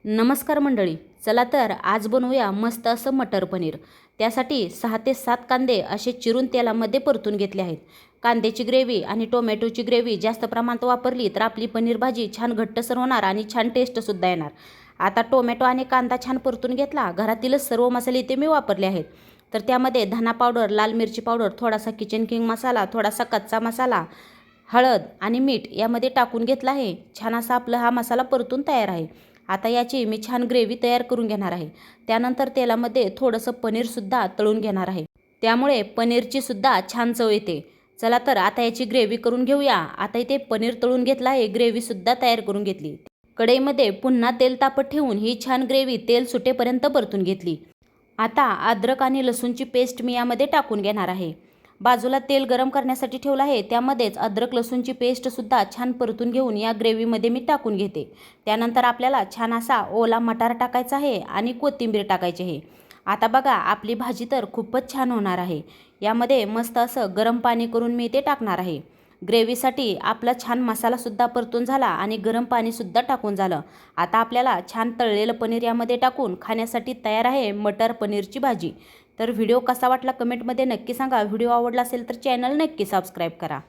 नमस्कार मंडळी, चला तर आज बनवूया मस्त असं मटर पनीर। त्यासाठी 6 ते 7 कांदे असे चिरून तेलामध्ये परतून घेतले आहेत। कांद्याची ग्रेव्ही आणि टोमॅटोची ग्रेव्ही जास्त प्रमाणात वापरली तर आपली पनीर भाजी छान घट्टसर होणार आणि छान टेस्टसुद्धा येणार। आता टोमॅटो आणि कांदा छान परतून घेतला। घरातीलच सर्व मसाले इथे मी वापरले आहेत। तर त्यामध्ये धना पावडर, लाल मिरची पावडर, थोडासा किचन किंग मसाला, थोडासा कच्चा मसाला, हळद आणि मीठ यामध्ये टाकून घेतला आहे। छान असा आपला हा मसाला परतून तयार आहे। आता याची मी छान ग्रेव्ही तयार करून घेणार आहे। त्यानंतर तेलामध्ये थोडंसं पनीरसुद्धा तळून घेणार आहे, त्यामुळे पनीरची सुद्धा छान चव येते। चला तर आता याची ग्रेव्ही करून घेऊया। आता इथे पनीर तळून घेतला आहे, ग्रेव्हीसुद्धा तयार करून घेतली। कढईमध्ये पुन्हा तेल तापत ठेवून ही छान ग्रेव्ही तेल सुटेपर्यंत परतून घेतली। आता अद्रक आणि लसूणची पेस्ट मी यामध्ये टाकून घेणार आहे। बाजूला तेल गरम करण्यासाठी ठेवलं आहे, त्यामध्येच अद्रक लसूणची पेस्टसुद्धा छान परतून घेऊन या ग्रेव्हीमध्ये मी टाकून घेते। त्यानंतर आपल्याला छान असा ओला मटार टाकायचा आहे आणि कोथिंबीर टाकायची आहे। आता बघा आपली भाजी तर खूपच छान होणार आहे। यामध्ये मस्त असं गरम पाणी करून मी ते टाकणार आहे। ग्रेव्हीसाठी आपला छान मसालासुद्धा परतून झाला आणि गरम पाणीसुद्धा टाकून झालं। आता आपल्याला छान तळलेलं पनीर यामध्ये टाकून खाण्यासाठी तयार आहे मटर पनीरची भाजी। तर व्हिडिओ कसा वाटला कमेंटमध्ये नक्की सांगा। व्हिडिओ आवडला असेल तर चॅनल नक्की सबस्क्राईब करा।